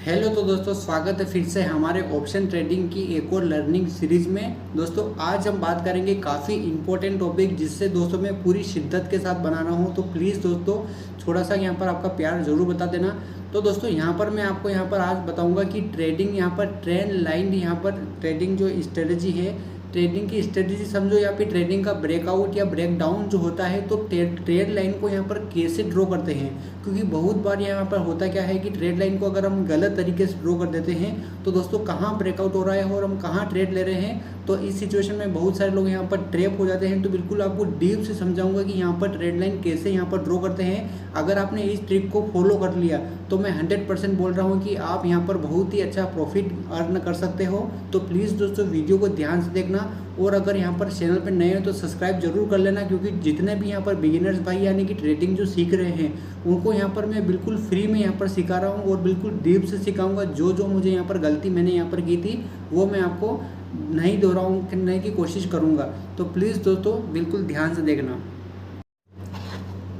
Hello तो दोस्तों, स्वागत है फिर से हमारे ऑप्शन ट्रेडिंग की एक और लर्निंग सीरीज में। दोस्तों आज हम बात करेंगे काफ़ी इंपॉर्टेंट टॉपिक, जिससे दोस्तों मैं पूरी शिद्दत के साथ बना रहा हूँ। तो प्लीज़ दोस्तों थोड़ा सा यहाँ पर आपका प्यार ज़रूर बता देना। तो दोस्तों यहाँ पर मैं आपको यहाँ पर आज बताऊँगा कि ट्रेडिंग यहाँ पर ट्रेंड लाइन, यहाँ पर ट्रेडिंग जो स्ट्रेटजी है, ट्रेडिंग की स्ट्रेटजी समझो, या फिर ट्रेडिंग का ब्रेकआउट या ब्रेकडाउन जो होता है, तो ट्रेड लाइन को यहाँ पर कैसे ड्रॉ करते हैं। क्योंकि बहुत बार यहाँ पर होता क्या है कि ट्रेड लाइन को अगर हम गलत तरीके से ड्रॉ कर देते हैं तो दोस्तों कहाँ ब्रेकआउट हो रहा है और हम कहाँ ट्रेड ले रहे हैं, तो इस सिचुएशन में बहुत सारे लोग यहाँ पर ट्रैप हो जाते हैं। तो बिल्कुल आपको डीप से समझाऊंगा कि यहाँ पर ट्रेड लाइन कैसे यहाँ पर ड्रॉ करते हैं। अगर आपने इस ट्रिक को फॉलो कर लिया तो मैं 100% बोल रहा हूँ कि आप यहाँ पर बहुत ही अच्छा प्रॉफिट अर्न कर सकते हो। तो प्लीज़ दोस्तों वीडियो को ध्यान से देखना, और अगर यहाँ पर चैनल पर नए हो तो सब्सक्राइब जरूर कर लेना, क्योंकि जितने भी यहाँ पर बिगिनर्स भाई यानी कि ट्रेडिंग जो सीख रहे हैं उनको यहाँ पर मैं बिल्कुल फ्री में यहाँ पर सिखा रहा हूँ, और बिल्कुल डीप से सिखाऊंगा। जो जो मुझे यहाँ पर गलती मैंने यहाँ पर की थी वो मैं आपको नहीं दोहराने की कोशिश करूँगा। तो प्लीज़ दोस्तों बिल्कुल ध्यान से देखना।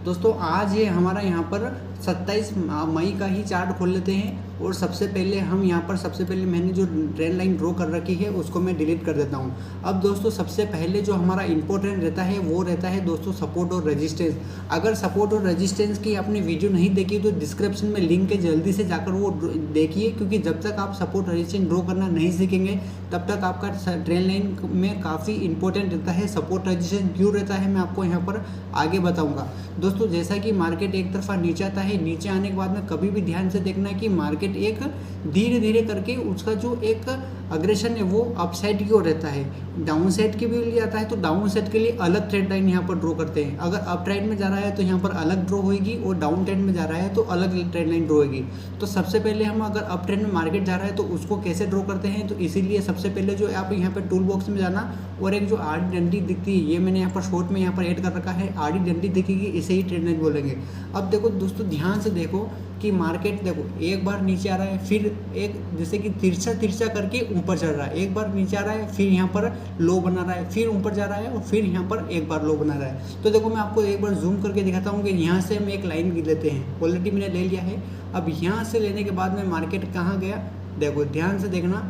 दोस्तों आज ये हमारा यहाँ पर 27 मई का ही चार्ट खोल लेते हैं, और सबसे पहले मैंने जो ट्रेंड लाइन ड्रॉ कर रखी है उसको मैं डिलीट कर देता हूँ। अब दोस्तों सबसे पहले जो हमारा इंपॉर्टेंट रहता है वो रहता है दोस्तों सपोर्ट और रेजिस्टेंस। अगर सपोर्ट और रेजिस्टेंस की आपने वीडियो नहीं देखी तो डिस्क्रिप्शन में लिंक है, जल्दी से जाकर वो देखिए, क्योंकि जब तक आप सपोर्ट रेजिस्टेंस ड्रॉ करना नहीं सीखेंगे तब तक आपका ट्रेंड लाइन में काफ़ी इंपॉर्टेंट रहता है। सपोर्ट रेजिस्टेंस क्यों रहता है मैं आपको यहाँ पर आगे बताऊँगा। दोस्तों जैसा कि मार्केट एक तरफा नीचे आता है, नीचे आने के बाद में कभी भी ध्यान से देखना कि मार्केट एक धीरे धीरे करके उसका जो एक अग्रेशन है वो अपसाइड की ओर रहता है। डाउन साइड के भी लिए आता है तो डाउन साइड के लिए अलग ट्रेंड लाइन यहाँ पर ड्रॉ करते हैं। अगर अप ट्रेंड में जा रहा है तो यहाँ पर अलग ड्रॉ होगी, और डाउन ट्रेंड में जा रहा है तो अलग ट्रेंड लाइन ड्रॉ होगी। तो सबसे पहले हम अगर अप ट्रेंड में मार्केट जा रहा है तो उसको कैसे ड्रॉ करते हैं, तो इसीलिए सबसे पहले जो आप यहाँ पर टूल बॉक्स में जाना, और एक जो आड़ी डंडी दिखती है, ये मैंने यहाँ पर शॉर्ट में यहाँ पर ऐड कर रखा है, आड़ी डंडी दिखेगी, इसे ही ट्रेंड लाइन बोलेंगे। अब देखो दोस्तों ध्यान से देखो कि मार्केट देखो एक बार नीचे आ रहा है, फिर एक जैसे कि तिरछा करके ऊपर चढ़ रहा है, एक बार नीचे आ रहा है, फिर यहाँ पर लो बना रहा है, फिर ऊपर जा रहा है, और फिर यहाँ पर एक बार लो बना रहा है। तो देखो मैं आपको एक बार जूम करके दिखाता हूँ कि यहाँ से हम एक लाइन लेते हैं। ऑलरेडी मैंने ले लिया है। अब यहाँ से लेने के बाद में मार्केट कहाँ गया, देखो ध्यान से देखना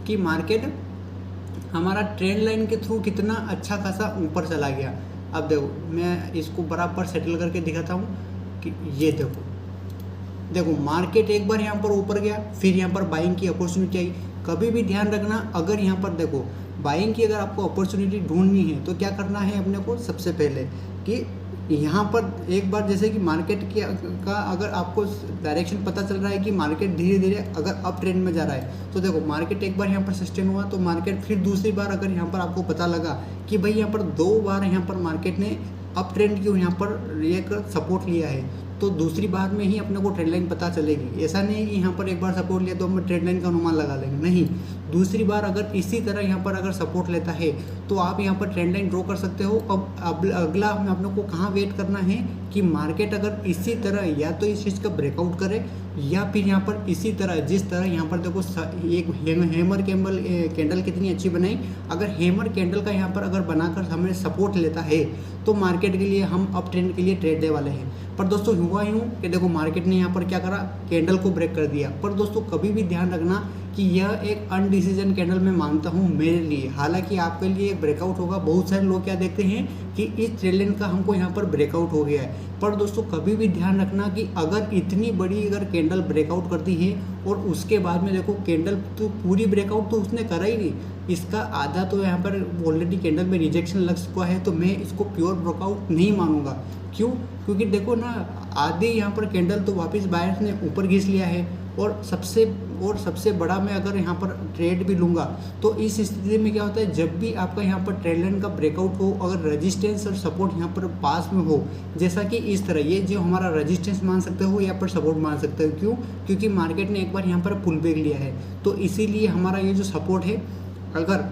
कि मार्केट हमारा ट्रेंड लाइन के थ्रू कितना अच्छा खासा ऊपर चला गया। अब देखो मैं इसको बराबर सेटल करके दिखाता हूँ कि ये देखो मार्केट एक बार यहाँ पर ऊपर गया, फिर यहाँ पर बाइंग की अपॉर्चुनिटी आई। कभी भी ध्यान रखना, अगर यहाँ पर देखो बाइंग की अगर आपको अपॉर्चुनिटी ढूंढनी है तो क्या करना है अपने को, सबसे पहले कि यहाँ पर एक बार जैसे कि मार्केट का अगर आपको डायरेक्शन पता चल रहा है कि मार्केट धीरे धीरे अगर अप ट्रेंड में जा रहा है, तो देखो मार्केट एक बार यहाँ पर सस्टेन हुआ, तो मार्केट फिर दूसरी बार अगर यहाँ पर आपको पता लगा कि भाई यहाँ पर 2 बार यहाँ पर मार्केट ने अप ट्रेंड की यहाँ पर एक सपोर्ट लिया है, तो दूसरी बार में ही अपने को ट्रेंड लाइन पता चलेगी। ऐसा नहीं है कि यहाँ पर एक बार सपोर्ट लिया तो हम ट्रेंड लाइन का अनुमान लगा लेंगे, नहीं। दूसरी बार अगर इसी तरह यहाँ पर अगर सपोर्ट लेता है तो आप यहाँ पर ट्रेंड लाइन ड्रॉ कर सकते हो। अब अगला हमें अपने को कहाँ वेट करना है कि मार्केट अगर इसी तरह या तो इस चीज़ का ब्रेकआउट करे, या फिर यहाँ पर इसी तरह जिस तरह यहाँ पर देखो एक हेमर कैंडल कितनी अच्छी बनाई। अगर हेमर कैंडल का यहाँ पर अगर बनाकर हमें सपोर्ट लेता है तो मार्केट के लिए हम अप ट्रेंड के लिए ट्रेड दे वाले हैं। पर दोस्तों हुआ यूँ कि देखो मार्केट ने यहाँ पर क्या करा, कैंडल को ब्रेक कर दिया। पर दोस्तों कभी भी ध्यान रखना कि यह एक अनडिसीजन कैंडल मैं मानता हूँ मेरे लिए, हालांकि आपके लिए एक ब्रेकआउट होगा। बहुत सारे लोग क्या देखते हैं कि इस ट्रेंड लाइन का हमको यहाँ पर ब्रेकआउट हो गया है। पर दोस्तों कभी भी ध्यान रखना कि अगर इतनी बड़ी अगर कैंडल ब्रेकआउट करती है और उसके बाद में देखो कैंडल तो पूरी ब्रेकआउट तो उसने करा ही नहीं, इसका आधा तो यहाँ पर ऑलरेडी कैंडल में रिजेक्शन लग चुका है, तो मैं इसको प्योर ब्रेकआउट नहीं मानूंगा। क्यों? क्योंकि देखो ना आधी यहाँ पर कैंडल तो वापस बायर्स ने ऊपर खींच लिया है, और सबसे बड़ा मैं अगर यहाँ पर ट्रेड भी लूँगा तो इस स्थिति में क्या होता है, जब भी आपका यहाँ पर ट्रेंड लाइन का ब्रेकआउट हो, अगर रेजिस्टेंस और सपोर्ट यहाँ पर पास में हो, जैसा कि इस तरह ये जो हमारा रेजिस्टेंस मान सकते हो या पर सपोर्ट मान सकते हो। क्यों? क्योंकि मार्केट ने एक बार यहाँ पर पुल बैक लिया है, तो इसीलिए हमारा ये जो सपोर्ट है, अगर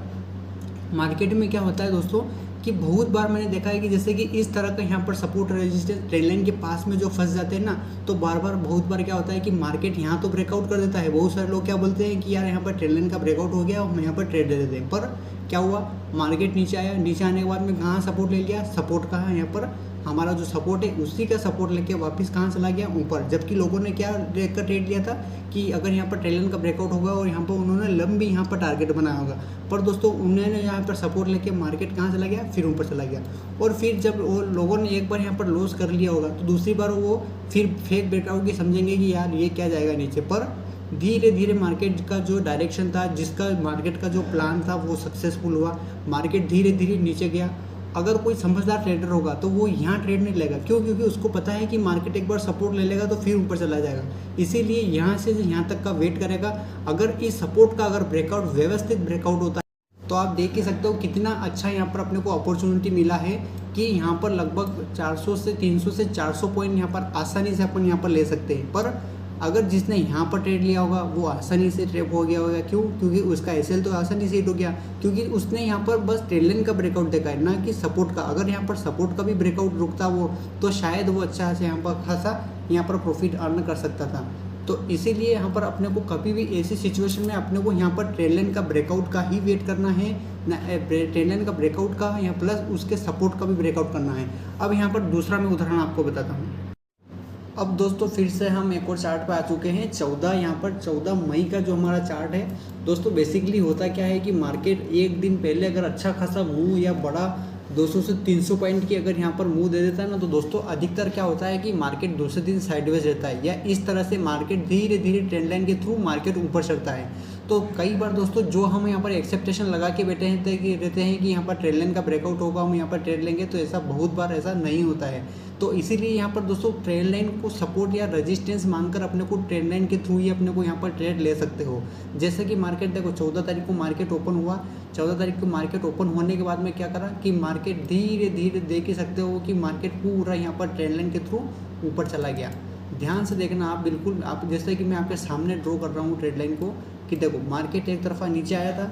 मार्केट में क्या होता है दोस्तों कि बहुत बार मैंने देखा है कि जैसे कि इस तरह का यहाँ पर सपोर्ट रेजिस्टेंस ट्रेंड लाइन के पास में जो फंस जाते हैं ना, तो बहुत बार क्या होता है कि मार्केट यहाँ तो ब्रेकआउट कर देता है। बहुत सारे लोग क्या बोलते हैं कि यार यहाँ पर ट्रेंड लाइन का ब्रेकआउट हो गया और हम यहाँ पर ट्रेड दे देते हैं। पर क्या हुआ, मार्केट नीचे आया, नीचे आने के बाद में कहाँ सपोर्ट ले लिया, सपोर्ट कहाँ यहाँ पर हमारा जो सपोर्ट है उसी का सपोर्ट लेके वापस कहाँ चला गया, ऊपर। जबकि लोगों ने क्या देख कर ट्रेड लिया था कि अगर यहाँ पर ट्रेड लाइन का ब्रेकआउट होगा और यहाँ पर उन्होंने लंबी यहाँ पर टारगेट बनाया होगा, पर दोस्तों उन्होंने यहाँ पर सपोर्ट लेके मार्केट कहाँ चला गया, फिर ऊपर चला गया। और फिर जब वो लोगों ने एक बार यहाँ पर लॉस कर लिया होगा तो दूसरी बार वो फिर फेक ब्रेकआउट की समझेंगे कि यार ये क्या जाएगा नीचे। पर धीरे धीरे मार्केट का जो डायरेक्शन था, जिसका मार्केट का जो प्लान था वो सक्सेसफुल हुआ, मार्केट धीरे धीरे नीचे गया। अगर कोई समझदार ट्रेडर होगा तो वो यहाँ ट्रेड नहीं लेगा, क्यों? क्योंकि उसको पता है कि मार्केट एक बार सपोर्ट ले लेगा तो फिर ऊपर चला जाएगा, इसीलिए यहाँ से यहाँ तक का वेट करेगा। अगर इस सपोर्ट का अगर ब्रेकआउट व्यवस्थित ब्रेकआउट होता है तो आप देख ही सकते हो कितना अच्छा यहाँ पर अपने को अपॉर्चुनिटी मिला है कि यहाँ पर लगभग 400 से 300 से 400 पॉइंट यहाँ पर आसानी से अपन यहाँ पर ले सकते हैं। पर अगर जिसने यहाँ पर ट्रेड लिया होगा वो आसानी से ट्रेप हो गया होगा, क्यों? क्योंकि उसका एसएल तो आसानी से हिट हो गया, क्योंकि उसने यहाँ पर बस ट्रेड लाइन का ब्रेकआउट देखा है, ना कि सपोर्ट का। अगर यहाँ पर सपोर्ट का भी ब्रेकआउट रुकता वो तो शायद वो अच्छा से यहाँ पर खासा यहाँ पर प्रॉफिट अर्न कर सकता था। तो इसीलिए यहाँ पर अपने को कभी भी ऐसी सिचुएशन में अपने को यहाँ पर ट्रेड लाइन का ब्रेकआउट का ही वेट करना है, ट्रेड लाइन का ब्रेकआउट का या प्लस उसके सपोर्ट का भी ब्रेकआउट करना है। अब यहाँ पर दूसरा मैं उदाहरण आपको बताता हूँ। अब दोस्तों फिर से हम एक और चार्ट पे आ चुके हैं, 14 यहाँ पर 14 मई का जो हमारा चार्ट है। दोस्तों बेसिकली होता क्या है कि मार्केट एक दिन पहले अगर अच्छा खासा मूव या बड़ा 200 से 300 पॉइंट की अगर यहाँ पर मूव दे देता है ना, तो दोस्तों अधिकतर क्या होता है कि मार्केट दूसरे दिन साइडवेज रहता है, या इस तरह से मार्केट धीरे धीरे ट्रेंड लाइन के थ्रू मार्केट ऊपर चढ़ता है। तो कई बार दोस्तों जो हम यहाँ पर एक्सेप्टेशन लगा के बैठे रहते हैं कि यहाँ पर ट्रेड लाइन का ब्रेकआउट होगा, हम यहाँ पर ट्रेड लेंगे, तो ऐसा बहुत बार ऐसा नहीं होता है। तो इसीलिए यहाँ पर दोस्तों ट्रेड लाइन को सपोर्ट या रेजिस्टेंस मानकर अपने को ट्रेड लाइन के थ्रू ही अपने को यहाँ पर ट्रेड ले सकते हो। जैसे कि मार्केट देखो 14 तारीख को मार्केट ओपन हुआ, 14 तारीख को मार्केट ओपन होने के बाद में क्या करा कि मार्केट धीरे धीरे देख ही सकते हो कि मार्केट पूरा यहाँ पर ट्रेड लाइन के थ्रू ऊपर चला गया। ध्यान से देखना आप, बिल्कुल आप जैसे कि मैं आपके सामने ड्रॉ कर रहा हूँ ट्रेड लाइन को, कि देखो मार्केट एक तरफा नीचे आया था,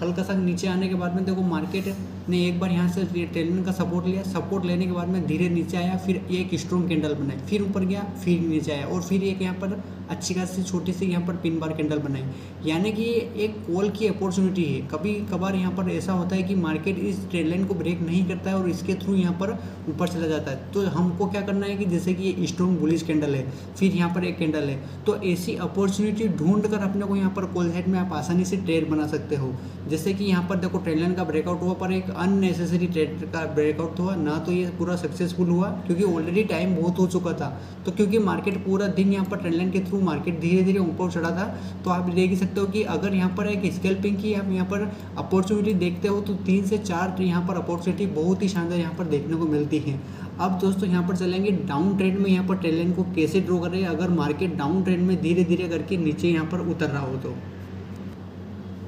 हल्का सा नीचे आने के बाद में देखो मार्केट ने एक बार यहाँ से ट्रेड लाइन का सपोर्ट लिया, सपोर्ट लेने के बाद में धीरे नीचे आया, फिर एक स्ट्रॉन्ग कैंडल बनाई, फिर ऊपर गया, फिर नीचे आया, और फिर एक यहाँ पर अच्छी खासी छोटी सी यहाँ पर पिन बार कैंडल बनाई। यानी कि ये एक कॉल की अपॉर्चुनिटी है। कभी कभार यहाँ पर ऐसा होता है कि मार्केट इस ट्रेड लाइन को ब्रेक नहीं करता है और इसके थ्रू यहाँ पर ऊपर चला जाता है, तो हमको क्या करना है कि जैसे कि ये स्ट्रॉन्ग बुलिश कैंडल है, फिर यहाँ पर एक कैंडल है, तो ऐसी अपॉर्चुनिटी ढूंढ कर अपने को यहाँ पर कॉल साइड में आप आसानी से ट्रेड बना सकते हो। जैसे कि यहाँ पर देखो ट्रेड लाइन का ब्रेकआउट हुआ, पर एक अननेसेसरी ट्रेड का ब्रेकआउट हुआ ना, तो ये पूरा सक्सेसफुल हुआ क्योंकि ऑलरेडी टाइम बहुत हो चुका था। तो क्योंकि मार्केट पूरा दिन यहाँ पर ट्रेड लाइन के थ्रू मार्केट धीरे धीरे ऊपर चढ़ा था, तो आप देख ही सकते हो कि अगर यहाँ पर एक स्कैल्पिंग की आप यहाँ पर अपॉर्चुनिटी देखते हो तो 3 से 4 यहाँ पर अपॉर्चुनिटी बहुत ही शानदार यहाँ पर देखने को मिलती है। अब दोस्तों यहाँ पर चलेंगे डाउन ट्रेंड में, यहाँ पर ट्रेड लाइन को कैसे ड्रॉ करें अगर मार्केट डाउन ट्रेंड में धीरे धीरे करके नीचे यहाँ पर उतर रहा हो।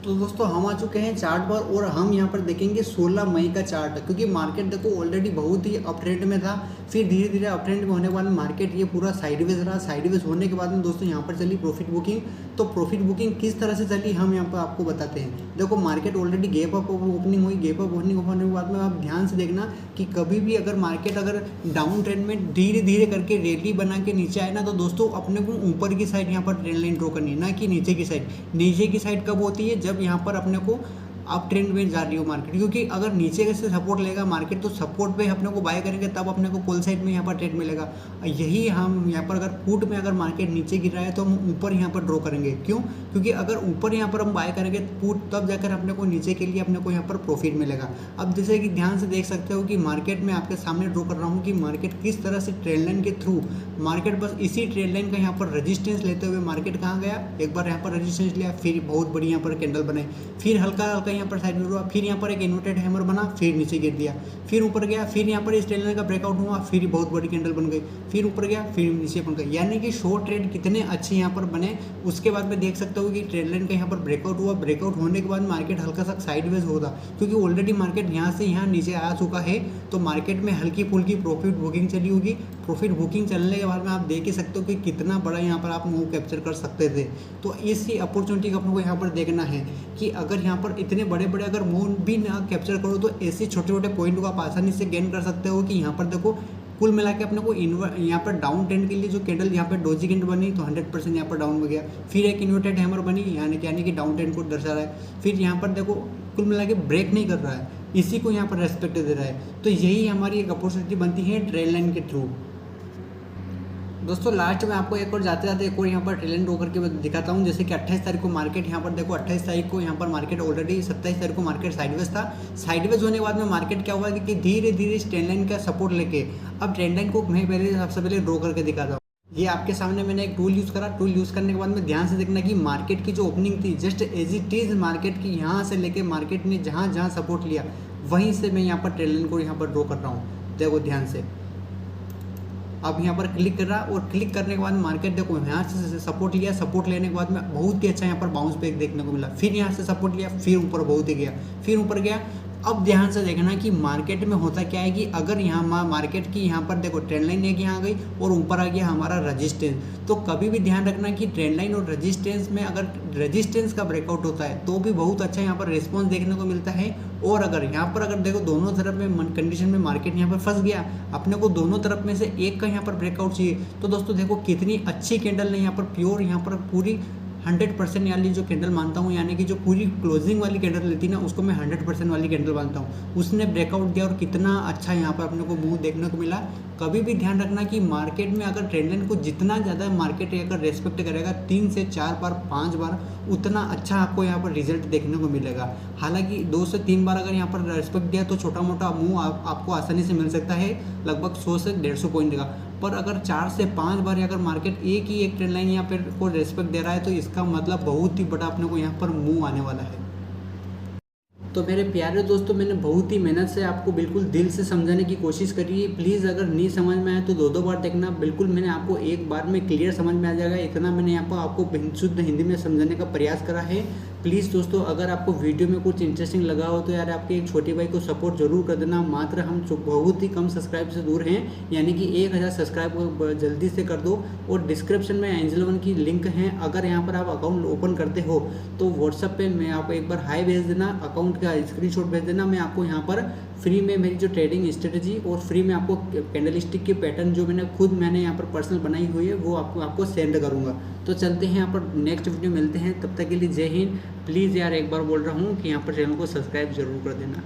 तो दोस्तों हम आ चुके हैं चार्ट पर, और हम यहाँ पर देखेंगे 16 मई का चार्ट, क्योंकि मार्केट देखो ऑलरेडी बहुत ही अप ट्रेंड में था, फिर धीरे धीरे अप ट्रेंड में होने के बाद मार्केट ये पूरा साइडवेज रहा। साइडवेज होने के बाद में दोस्तों यहाँ पर चली प्रॉफिट बुकिंग। तो प्रॉफिट बुकिंग किस तरह से चली हम यहाँ पर आपको बताते हैं। देखो market already gap up opening हुई, गैप अप ओपनिंग होने के बाद में आप ध्यान से देखना कि कभी भी अगर मार्केट अगर डाउन ट्रेंड में धीरे धीरे करके रैली बना के नीचे आए ना, तो दोस्तों अपने को ऊपर की साइड यहाँ पर ट्रेंड लाइन ड्रॉ करनी है, ना कि नीचे की साइड। नीचे की साइड कब होती है, जब यहाँ पर अपने को अप ट्रेंड में जा रही हो मार्केट, क्योंकि अगर नीचे से सपोर्ट लेगा मार्केट तो सपोर्ट पे अपने को बाय करेंगे, तब अपने को कॉल साइड में यहाँ पर ट्रेड मिलेगा। यही हम यहाँ पर अगर पुट में अगर मार्केट नीचे गिर रहा है तो हम ऊपर यहाँ पर ड्रॉ करेंगे। क्यों? क्योंकि अगर ऊपर यहाँ पर हम बाय करेंगे पुट, तब जाकर अपने को नीचे के लिए अपने को यहाँ पर प्रॉफिट मिलेगा। अब जैसे कि ध्यान से देख सकते हो कि मार्केट में आपके सामने ड्रॉ कर रहा हूँ कि मार्केट किस तरह से ट्रेड लाइन के थ्रू मार्केट बस इसी ट्रेड लाइन का यहाँ पर रजिस्टेंस लेते हुए मार्केट कहाँ गया, एक बार यहाँ पर रजिस्टेंस लिया, फिर बहुत बड़ी यहाँ पर कैंडल बनाई, फिर हल्का हल्का यहाँ पर साइड में हुआ, फिर यहाँ पर एक इन्वर्टेड हैमर बना, फिर नीचे गिर दिया, फिर ऊपर गया, फिर यहाँ पर इस ट्रेड लाइन का ब्रेकआउट हुआ, फिर बहुत बड़ी कैंडल बन गई, फिर ऊपर गया, फिर नीचे बन गई। यानी कि शॉर्ट ट्रेड कितने अच्छे यहाँ पर बने। उसके बाद में देख सकते हो कि ट्रेड लाइन का यहाँ पर ब्रेकआउट हुआ, ब्रेकआउट होने के बाद मार्केट हल्का सा साइडवेज होगा, क्योंकि ऑलरेडी मार्केट यहाँ से यहाँ नीचे आ चुका है, तो मार्केट में हल्की फुल्की प्रॉफिट बुकिंग चली होगी। प्रॉफिट बुकिंग चलने के बाद में आप देख ही सकते हो कि कितना बड़ा यहाँ पर आप मूव कैप्चर कर सकते थे। तो इसी अपॉर्चुनिटी को अपने को यहाँ पर देखना है कि अगर यहाँ पर इतने बड़े बड़े अगर मूव भी ना कैप्चर करो तो ऐसे छोटे छोटे पॉइंट को आप आसानी से गेन कर सकते हो। कि यहाँ पर देखो कुल मिला के अपने को यहाँ पर डाउन ट्रेंड के लिए जो कैंडल यहाँ पर डोजी कैंडल बनी तो 100% यहाँ पर डाउन हो गया, फिर एक इन्वर्टेड हैमर बनी यानी कि डाउन ट्रेंड को दर्शा रहा है, फिर यहाँ पर देखो कुल मिला के ब्रेक नहीं कर रहा है, इसी को यहाँ पर रेस्पेक्ट दे रहा है। तो यही हमारी एक अपॉर्चुनिटी बनती है ट्रेंड लाइन के थ्रू। दोस्तों लास्ट में आपको एक और जाते जाते एक और यहाँ पर ट्रेंड ड्रॉ करके दिखाता हूँ। जैसे कि 28 तारीख को मार्केट यहाँ पर देखो, 28 तारीख को यहाँ पर मार्केट ऑलरेडी 27 तारीख को मार्केट साइडवेज था। साइडवेज होने के बाद में मार्केट क्या हुआ कि धीरे धीरे इस ट्रेंड लाइन का सपोर्ट लेके अब ट्रेंड लाइन को मैं सबसे पहले ड्रॉ करके दिखाता हूँ। ये आपके सामने मैंने एक टूल यूज़ करा। टूल यूज़ करने के बाद में ध्यान से देखना कि मार्केट की जो ओपनिंग थी just as it is market की यहाँ से लेके मार्केट ने जहाँ जहाँ सपोर्ट लिया वहीं से मैं यहाँ पर ट्रेंड लाइन को यहाँ पर ड्रॉ कर रहा हूँ। देखो ध्यान से, अब यहाँ पर क्लिक कर रहा और क्लिक करने के बाद मार्केट देखो यहाँ से सपोर्ट लिया। सपोर्ट लेने के बाद में बहुत ही अच्छा यहाँ पर बाउंस बैक देखने को मिला। फिर यहाँ से सपोर्ट लिया, फिर ऊपर बहुत ही गया, फिर ऊपर गया। अब ध्यान से देखना कि मार्केट में होता क्या है कि अगर यहाँ मार्केट की यहाँ पर देखो ट्रेंड लाइन एक यहाँ गई और ऊपर आ गया हमारा रजिस्टेंस। तो कभी भी ध्यान रखना कि ट्रेंड लाइन और रजिस्टेंस में अगर रजिस्टेंस का ब्रेकआउट होता है तो भी बहुत अच्छा यहाँ पर रिस्पॉन्स देखने को मिलता है। और अगर यहाँ पर अगर देखो दोनों तरफ में कंडीशन में मार्केट यहाँ पर फंस गया, अपने को दोनों तरफ में से एक का यहाँ पर ब्रेकआउट चाहिए। तो दोस्तों देखो कितनी अच्छी कैंडल ने यहाँ पर प्योर यहाँ पर पूरी 100% वाली जो कैंडल मानता हूँ, यानी कि जो पूरी क्लोजिंग वाली कैंडल लेती ना उसको मैं 100% वाली कैंडल मानता हूँ। उसने ब्रेकआउट दिया और कितना अच्छा यहाँ पर अपने को मूव देखने को मिला। कभी भी ध्यान रखना कि मार्केट में अगर ट्रेंड लाइन को जितना ज़्यादा मार्केट अगर रेस्पेक्ट करेगा 3 से 4 बार 5 बार उतना अच्छा आपको यहाँ पर रिजल्ट देखने को मिलेगा। हालांकि 2 से 3 बार अगर यहाँ पर रेस्पेक्ट दिया तो छोटा मोटा मूव आपको आसानी से मिल सकता है, लगभग 100 से 150 पॉइंट का। पर अगर 4 से 5 बार अगर मार्केट एक ट्रेंड लाइन यहाँ पर को रेस्पेक्ट दे रहा है तो इसका मतलब बहुत ही बड़ा अपने को यहाँ पर मूव आने वाला है। तो मेरे प्यारे दोस्तों, मैंने बहुत ही मेहनत से आपको बिल्कुल दिल से समझाने की कोशिश करी है। प्लीज़ अगर नहीं समझ में आए तो 2 बार देखना। बिल्कुल मैंने आपको एक बार में क्लियर समझ में आ जाएगा, इतना मैंने यहाँ पर आपको शुद्ध हिंदी में समझाने का प्रयास करा है। प्लीज़ दोस्तों अगर आपको वीडियो में कुछ इंटरेस्टिंग लगा हो तो यार आपके एक छोटे भाई को सपोर्ट जरूर कर देना। मात्र हम बहुत ही कम सब्सक्राइब से दूर हैं, यानी कि 1000 सब्सक्राइब जल्दी से कर दो। और डिस्क्रिप्शन में एंजल वन की लिंक है, अगर यहाँ पर आप अकाउंट ओपन करते हो तो व्हाट्सअप पे मैं आप एक बार हाई भेज देना, अकाउंट का स्क्रीनशॉट भेज देना। मैं आपको यहाँ पर फ्री में मेरी जो ट्रेडिंग स्ट्रेटजी और फ्री में आपको कैंडल स्टिक की पैटर्न जो मैंने यहाँ पर पर्सनल बनाई हुई है वो आपको सेंड करूँगा। तो चलते हैं यहाँ पर नेक्स्ट वीडियो मिलते हैं, तब तक के लिए जय हिंद। प्लीज़ यार एक बार बोल रहा हूँ कि यहाँ पर चैनल को सब्सक्राइब जरूर कर देना।